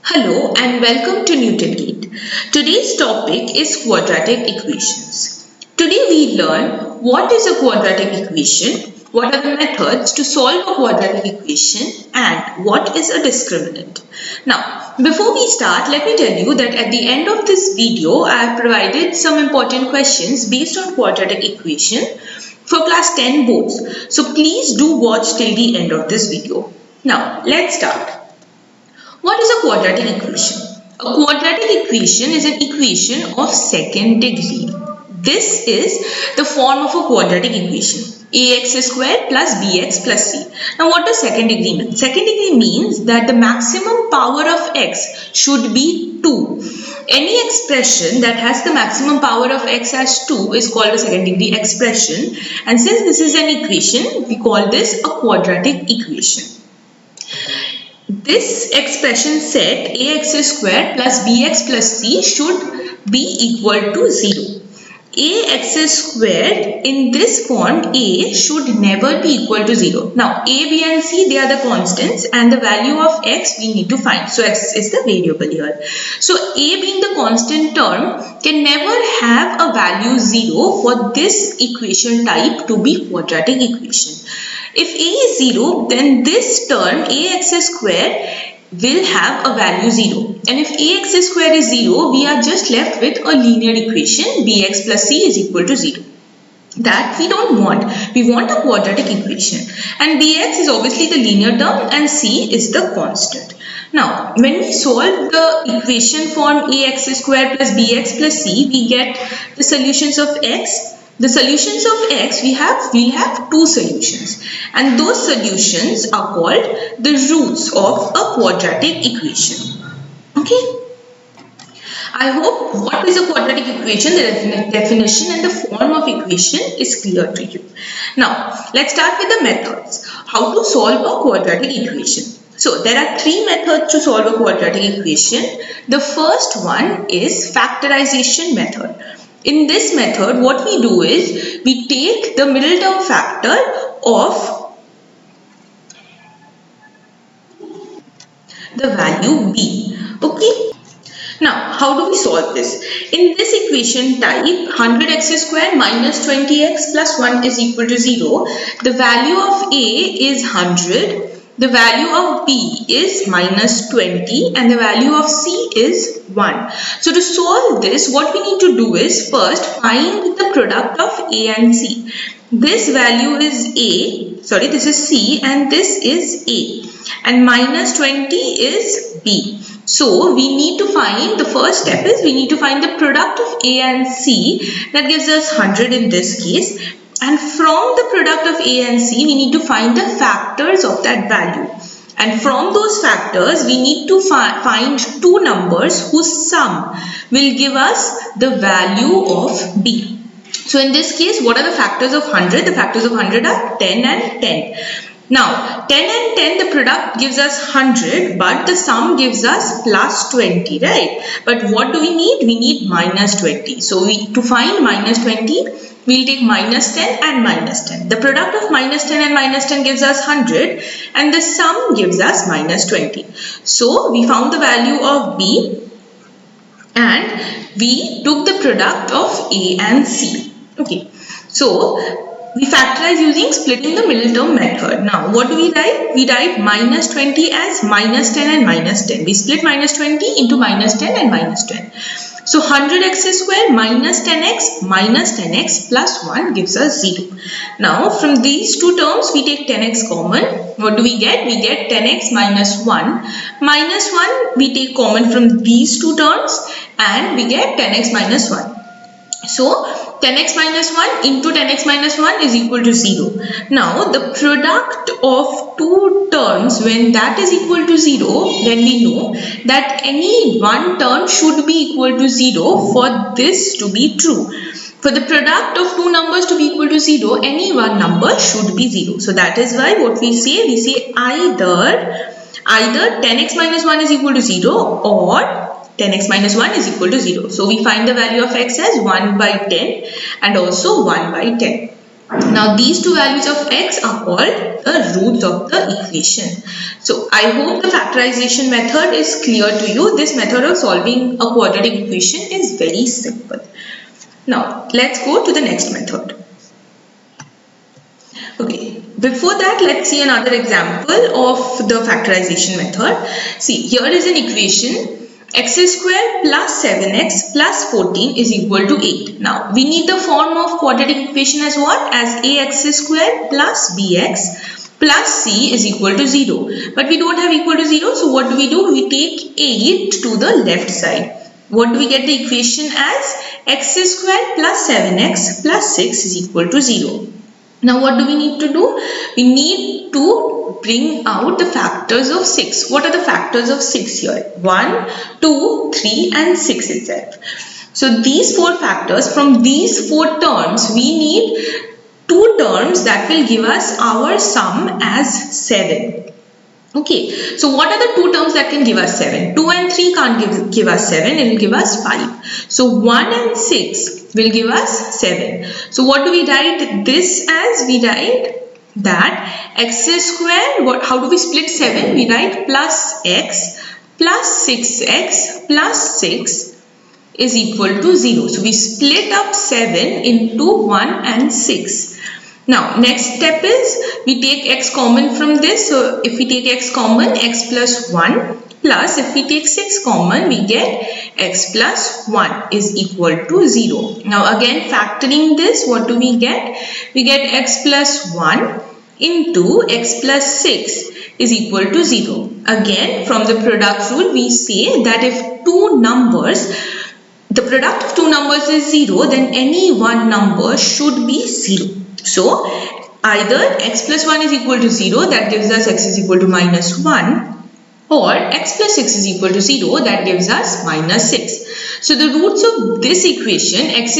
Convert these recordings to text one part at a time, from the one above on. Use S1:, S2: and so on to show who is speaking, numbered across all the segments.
S1: Hello and welcome to Newton Gate. Today's topic is quadratic equations. Today we learn what is a quadratic equation, what are the methods to solve a quadratic equation, and what is a discriminant. Now, before we start, let me tell you that at the end of this video, I have provided some important questions based on quadratic equation for class 10 boards. So please do watch till the end of this video. Now, let's start. What is a quadratic equation? A quadratic equation is an equation of second degree. This is the form of a quadratic equation. Ax squared plus bx plus c. Now what does second degree mean? Second degree means that the maximum power of x should be 2. Any expression that has the maximum power of x as 2 is called a second degree expression. And since this is an equation, we call this a quadratic equation. This expression set ax squared plus bx plus c should be equal to 0. Ax squared in this form a should never be equal to 0. Now a, b and c, they are the constants and the value of x we need to find. So x is the variable here. So a being the constant term can never have a value 0 for this equation type to be quadratic equation. If a is 0, then this term ax squared will have a value 0. And if ax squared is 0, we are just left with a linear equation bx plus c is equal to 0. That we don't want. We want a quadratic equation. And bx is obviously the linear term and c is the constant. Now, when we solve the equation form ax squared plus bx plus c, we get the solutions of x. The solutions of x, we'll have two solutions, and those solutions are called the roots of a quadratic equation. Okay. I hope what is a quadratic equation, the definition and the form of equation is clear to you. Now, let's start with the methods. How to solve a quadratic equation. So, there are three methods to solve a quadratic equation. The first one is factorization method. In this method, what we do is, we take the middle term factor of the value b. Okay. Now, how do we solve this? In this equation type, 100x squared minus 20x plus 1 is equal to 0. The value of a is 100. The value of b is minus 20 and the value of c is 1. So to solve this, what we need to do is first find the product of a and c. This value is this is c and this is a, and minus 20 is b. So we need to find, the first step is we need to find the product of a and c. That gives us 100 in this case. And from the product of a and c, we need to find the factors of that value. And from those factors, we need to find two numbers whose sum will give us the value of b. So in this case, what are the factors of 100? The factors of 100 are 10 and 10. Now, 10 and 10, the product gives us 100, but the sum gives us plus 20, right? But what do we need? We need minus 20. So to find minus 20, we'll take minus 10 and minus 10. The product of minus 10 and minus 10 gives us 100 and the sum gives us minus 20. So we found the value of b and we took the product of a and c. Okay, so we factorize using splitting the middle term method. Now, what do we write? We write minus 20 as minus 10 and minus 10. We split minus 20 into minus 10 and minus 10. So, 100x squared minus 10x plus 1 gives us 0. Now, from these two terms, we take 10x common. What do we get? We get 10x minus 1. Minus 1, we take common from these two terms and we get 10x minus 1. So, 10x minus 1 into 10x minus 1 is equal to 0. Now, the product of two terms, when that is equal to 0, then we know that any one term should be equal to 0 for this to be true. For the product of two numbers to be equal to 0, any one number should be 0. So, that is why what we say either 10x minus 1 is equal to 0 or 10x minus 1 is equal to 0. So we find the value of x as 1 by 10 and also 1 by 10. Now these two values of x are called the roots of the equation. So I hope the factorization method is clear to you. This method of solving a quadratic equation is very simple. Now let's go to the next method. Okay, before that let's see another example of the factorization method. See, here is an equation x square plus 7x plus 14 is equal to 8. Now we need the form of quadratic equation as what? As ax square plus bx plus c is equal to 0. But we don't have equal to 0, so what do? We take 8 to the left side. What do we get the equation as? X square plus 7x plus 6 is equal to 0. Now what do we need to do? We need to bring out the factors of 6. What are the factors of 6 here? 1, 2, 3 and 6 itself. So these 4 factors, from these 4 terms, we need 2 terms that will give us our sum as 7. Okay, so what are the 2 terms that can give us 7? 2 and 3 can't give us 7, it will give us 5. So 1 and 6 will give us 7. So what do we write this as? We write that x square, how do we split 7? We write plus x plus 6x plus 6 is equal to 0. So we split up 7 into 1 and 6. Now next step is we take x common from this. So if we take x common, x plus 1 plus if we take 6 common, we get x plus 1 is equal to 0. Now again factoring this, what do we get? We get x plus 1 into x plus 6 is equal to 0. Again from the product rule we say that if the product of two numbers is 0, then any one number should be 0. So either x plus 1 is equal to 0, that gives us x is equal to minus 1, or x plus 6 is equal to 0, that gives us minus 6. So the roots of this equation, x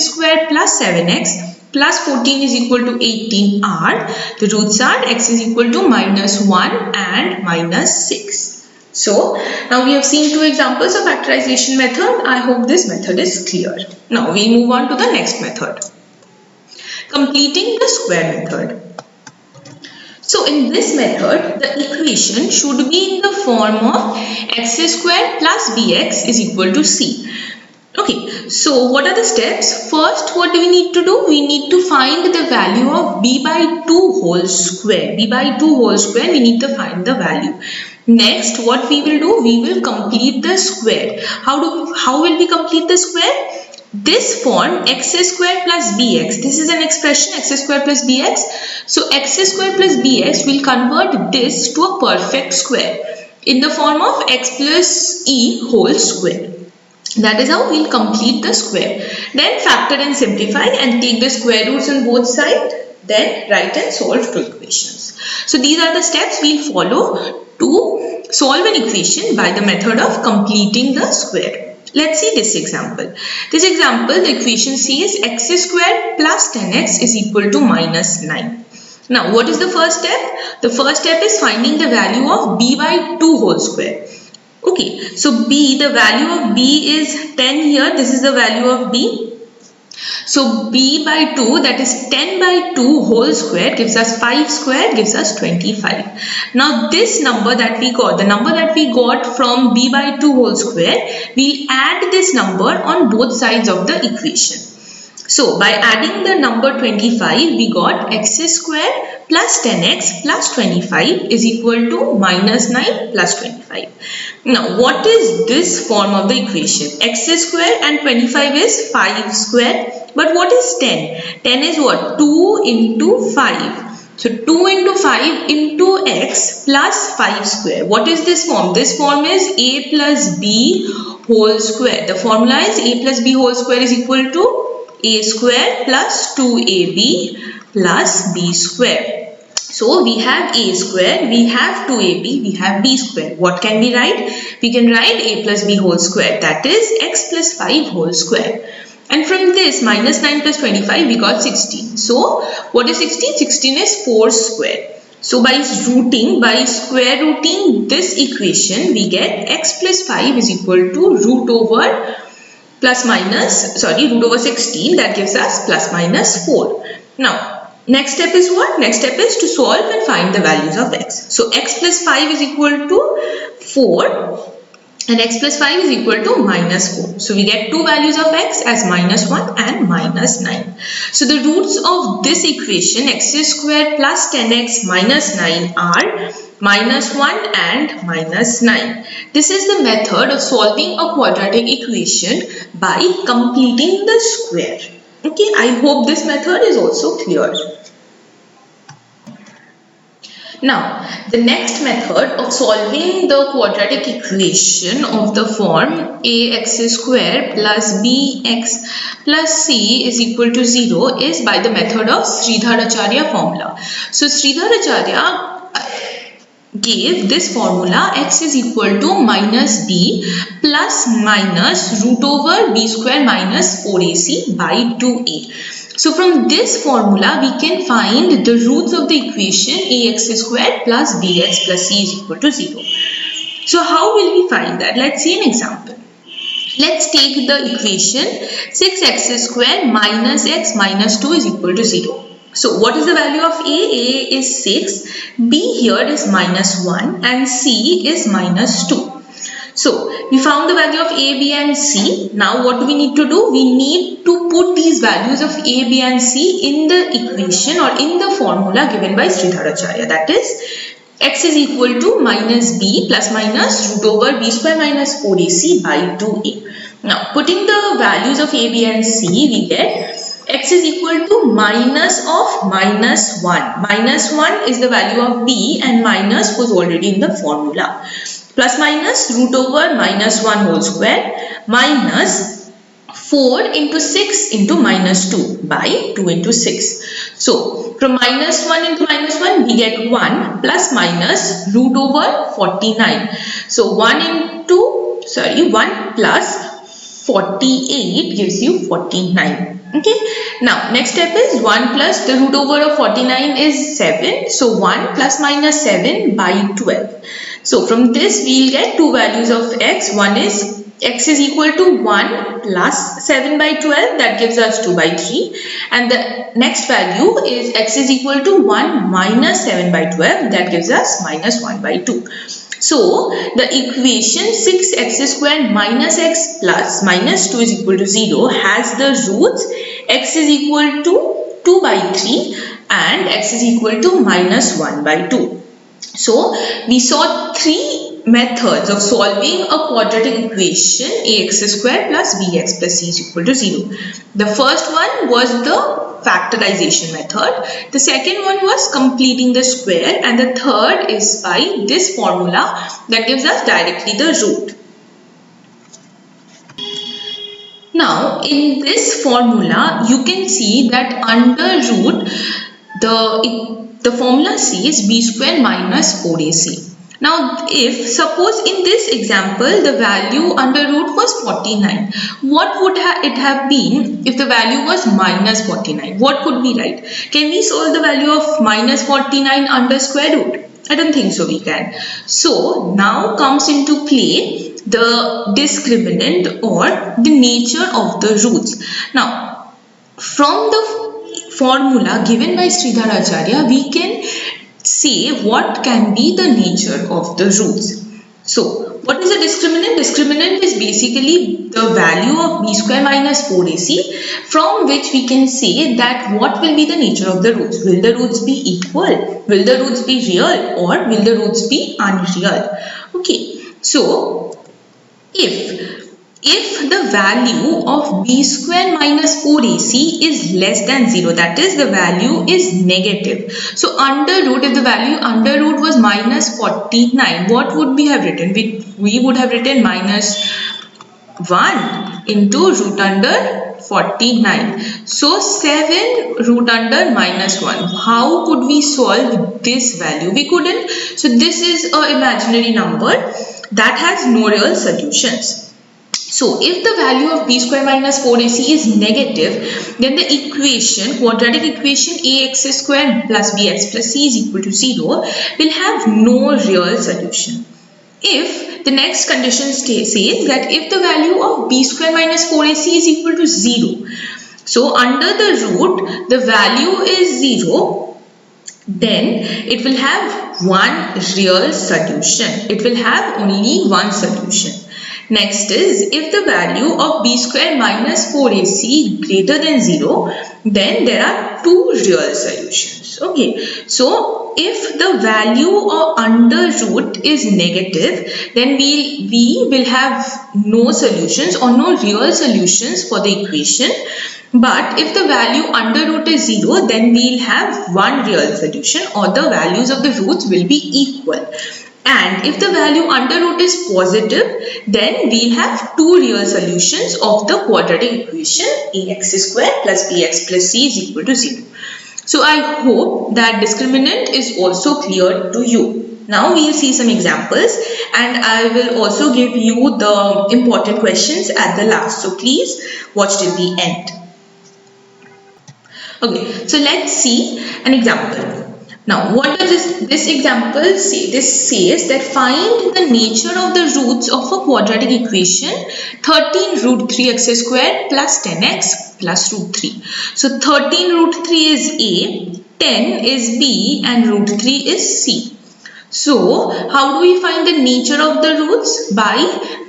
S1: square plus 7x plus 14 is equal to 18 are, the roots are x is equal to minus 1 and minus 6. So now we have seen 2 examples of factorization method. I hope this method is clear. Now we move on to the next method. Completing the square method. So in this method, the equation should be in the form of x square plus bx is equal to c. Okay, so what are the steps? First, what do we need to do? We need to find the value of b by 2 whole square. b by 2 whole square, we need to find the value. Next, what we will do? We will complete the square. How will we complete the square? This form x square plus bx, this is an expression x square plus bx. So x square plus bx will convert this to a perfect square in the form of x plus e whole square. That is how we will complete the square. Then factor and simplify and take the square roots on both sides. Then write and solve 2 equations. So these are the steps we will follow to solve an equation by the method of completing the square. Let's see this example. This example, the equation says x square plus 10x is equal to minus 9. Now, what is the first step? The first step is finding the value of b by 2 whole square. Okay, so b, the value of b is 10 here. This is the value of b. So b by 2, that is 10 by 2 whole square gives us 5 square gives us 25. Now this number that we got, the number that we got from b by 2 whole square, we'll add this number on both sides of the equation. So by adding the number 25, we got x square plus 10x plus 25 is equal to minus 9 plus 25. Now what is this form of the equation? X square and 25 is 5 square. But what is 10? 10 is what? 2 into 5. So 2 into 5 into x plus 5 square. What is this form? This form is a plus b whole square. The formula is a plus b whole square is equal to a square plus 2ab plus b square. So we have a square, we have 2ab, we have b square. What can we write? We can write a plus b whole square, that is x plus 5 whole square. And from this minus 9 plus 25 we got 16. So what is 16? 16 is 4 square. So by square rooting this equation, we get x plus 5 is equal to root over 16, that gives us plus minus 4. Now, next step is what? Next step is to solve and find the values of x. So, x plus 5 is equal to 4 and x plus 5 is equal to minus 4. So, we get two values of x as minus 1 and minus 9. So, the roots of this equation x squared plus 10x minus 9 are minus 1 and minus 9. This is the method of solving a quadratic equation by completing the square. Okay, I hope this method is also clear. Now, the next method of solving the quadratic equation of the form ax square plus bx plus c is equal to 0 is by the method of Sridharacharya formula. So, Sridharacharya gave this formula x is equal to minus b plus minus root over b square minus 4ac by 2a. So from this formula we can find the roots of the equation ax square plus bx plus c is equal to 0. So how will we find that? Let's see an example. Let's take the equation 6x square minus x minus 2 is equal to 0. So what is the value of a? A is 6, b here is minus 1 and c is minus 2. So we found the value of a, b and c. Now what do we need to do? We need to put these values of a, b and c in the equation or in the formula given by Sridharacharya. That is x is equal to minus b plus minus root over b square minus 4ac by 2a. Now putting the values of a, b and c, we get x is equal to minus of minus 1. Minus 1 is the value of b and minus was already in the formula. Plus minus root over minus 1 whole square minus 4 into 6 into minus 2 by 2 into 6. So from minus 1 into minus 1 we get 1 plus minus root over 49. So 1 plus 48 gives you 49. Okay. Now next step is 1 plus the root over of 49 is 7. So 1 plus minus 7 by 12. So from this we will get two values of x. One is x is equal to 1 plus 7 by 12, that gives us 2 by 3. And the next value is x is equal to 1 minus 7 by 12, that gives us minus 1 by 2. So the equation 6x squared minus x plus minus 2 is equal to 0 has the roots x is equal to 2 by 3 and x is equal to minus 1 by 2. So we saw three methods of solving a quadratic equation ax squared plus bx plus c is equal to 0. The first one was the factorization method, the second one was completing the square, and the third is by this formula that gives us directly the root. Now in this formula you can see that under root the formula says b square minus 4ac. Now if suppose in this example the value under root was 49, what would it have been if the value was minus 49? What could we write? Can we solve the value of minus 49 under square root? I don't think so we can. So now comes into play the discriminant or the nature of the roots. Now from the formula given by Sridharacharya we can say what can be the nature of the roots. So what is a discriminant? Discriminant is basically the value of b square minus 4ac from which we can say that what will be the nature of the roots. Will the roots be equal? Will the roots be real or will the roots be unreal? Okay, so if the value of b square minus 4ac is less than 0, that is the value is negative. So under root, if the value under root was minus 49, what would we have written? We would have written minus 1 into root under 49. So 7 root under minus 1. How could we solve this value? We couldn't. So this is an imaginary number that has no real solutions. So if the value of b square minus 4ac is negative, then the equation, quadratic equation ax square plus bx plus c is equal to 0 will have no real solution. If the next condition says that if the value of b square minus 4ac is equal to 0, So under the root, the value is 0, then it will have one real solution. It will have only one solution. Next is, if the value of b square minus 4ac greater than 0, then there are two real solutions. Okay, so if the value of under root is negative, then we will have no solutions or no real solutions for the equation. But if the value under root is 0, then we'll have one real solution, or the values of the roots will be equal. And if the value under root is positive, then we'll have two real solutions of the quadratic equation ax square plus bx plus c is equal to 0. So I hope that discriminant is also clear to you. Now we'll see some examples, and I will also give you the important questions at the last. So please watch till the end. Okay, so let's see an example. Now, what does this example say? This says that find the nature of the roots of a quadratic equation 13 root 3x squared plus 10x plus root 3. So 13 root 3 is A, 10 is B, and root 3 is C. So how do we find the nature of the roots? By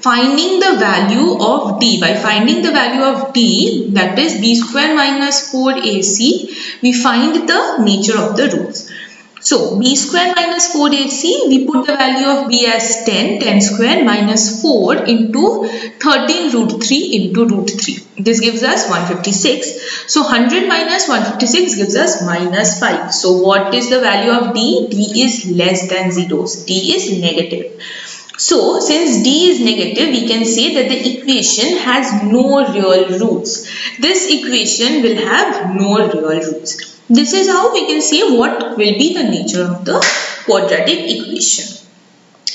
S1: finding the value of D. By finding the value of D, that is b square minus 4ac, we find the nature of the roots. So b square minus 4ac, we put the value of b as 10, 10 square minus 4 into 13 root 3 into root 3. This gives us 156. So 100 minus 156 gives us minus 5. So what is the value of D? D is less than 0. D is negative. So since D is negative, we can say that the equation has no real roots. This equation will have no real roots. This is how we can say what will be the nature of the quadratic equation.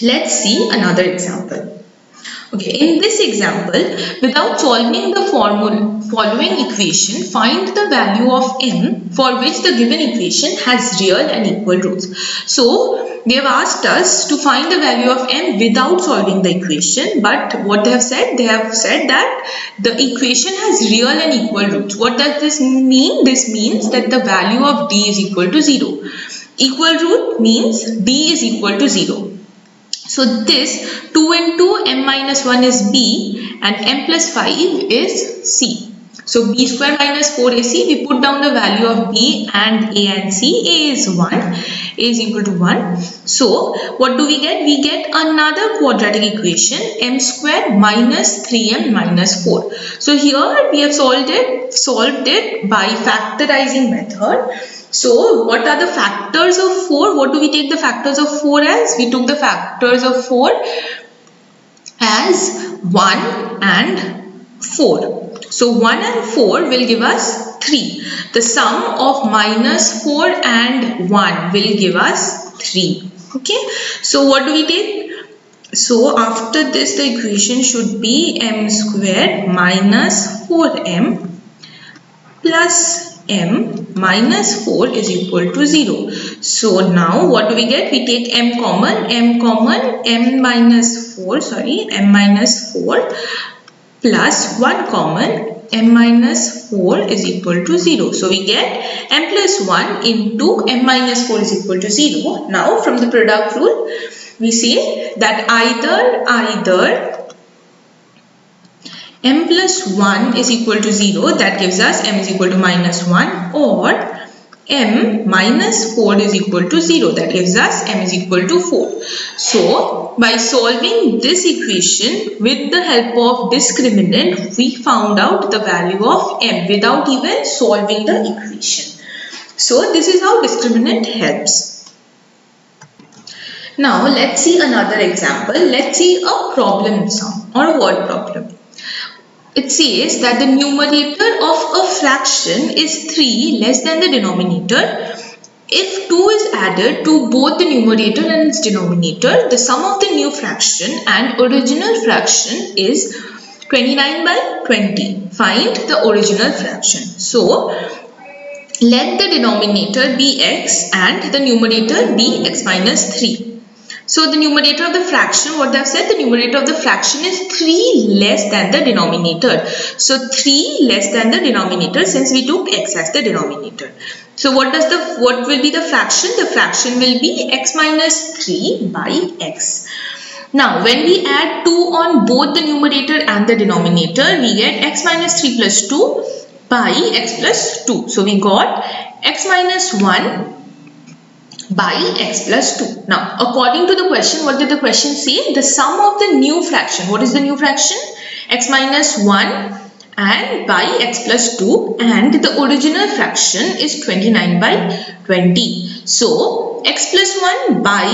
S1: Let's see another example. Okay, in this example, without solving the following equation, find the value of m for which the given equation has real and equal roots. So they have asked us to find the value of m without solving the equation, but what they have said that the equation has real and equal roots. What does this mean? This means that the value of d is equal to 0. Equal root means d is equal to 0. So this 2 into m minus 1 is b and m plus 5 is c. So b square minus 4ac, we put down the value of b and a and c. A is 1, a is equal to 1. So what do we get? We get another quadratic equation, m square minus 3m minus 4. So here we have solved it by factorizing method. So what are the factors of 4? What do we take the factors of 4 as? We took the factors of 4 as 1 and 4. So 1 and 4 will give us 3. The sum of minus 4 and 1 will give us 3. Okay. So what do we take? So after this, the equation should be m squared minus 4m plus m minus 4 is equal to 0. So now what do we get? We take m common, m minus 4 plus 1 common, m minus 4 is equal to 0. So we get m plus 1 into m minus 4 is equal to 0. Now from the product rule, we say that either m plus 1 is equal to 0, that gives us m is equal to minus 1, or m minus 4 is equal to 0, that gives us m is equal to 4. So by solving this equation with the help of discriminant, we found out the value of m without even solving the equation. So this is how discriminant helps. Now let's see another example. Let's see a problem sum or a word problem. It says that the numerator of a fraction is 3 less than the denominator. If 2 is added to both the numerator and its denominator, the sum of the new fraction and original fraction is 29 by 20. Find the original fraction. So let the denominator be x and the numerator be x minus 3. So the numerator of the fraction, what they have said, the numerator of the fraction is 3 less than the denominator. So 3 less than the denominator, since we took x as the denominator. So what will be the fraction? The fraction will be x minus 3 by x. Now when we add 2 on both the numerator and the denominator, we get x minus 3 plus 2 by x plus 2. So we got x minus 1 by x plus 2. Now according to the question, what did the question say? The sum of the new fraction. What is the new fraction? X minus 1 and by x plus 2, and the original fraction is 29 by 20. So x plus 1 by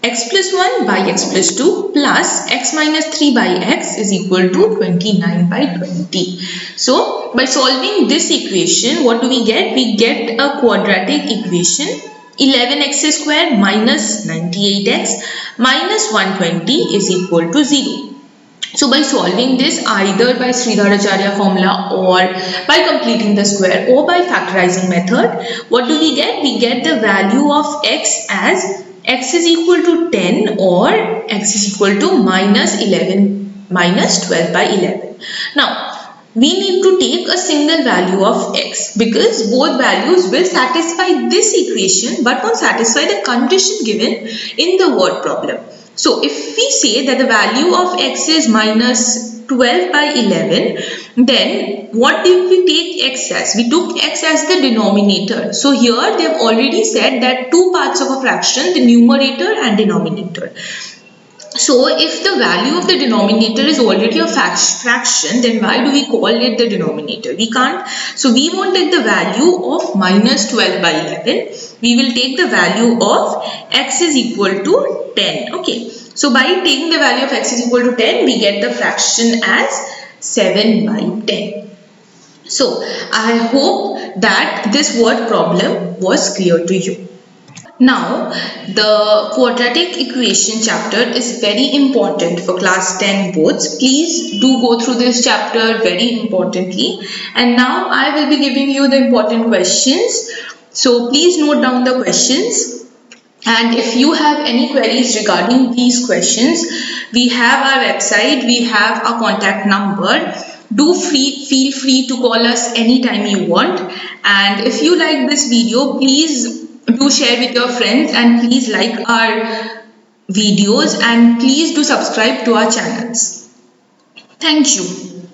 S1: x plus 1 by x plus 2 plus x minus 3 by x is equal to 29 by 20. So by solving this equation, what do we get? We get a quadratic equation. 11x square minus 98x minus 120 is equal to 0. So by solving this either by Sridharacharya formula or by completing the square or by factorizing method, what do we get? We get the value of x as x is equal to 10 or x is equal to minus 12 by 11. Now we need to take a single value of x because both values will satisfy this equation but won't satisfy the condition given in the word problem. So if we say that the value of x is minus 12 by 11, then what did we take x as? We took x as the denominator. So here they have already said that two parts of a fraction, the numerator and denominator. So if the value of the denominator is already a fraction, then why do we call it the denominator? We can't. So we won't take the value of minus 12 by 11. We will take the value of x is equal to 10. Okay. So by taking the value of x is equal to 10, we get the fraction as 7 by 10. So I hope that this word problem was clear to you. Now, the quadratic equation chapter is very important for class 10 boards. Please do go through this chapter very importantly. And now I will be giving you the important questions. So please note down the questions. And if you have any queries regarding these questions, we have our website, we have our contact number. Feel free to call us anytime you want. And if you like this video, please do share with your friends and please like our videos and please do subscribe to our channels. Thank you.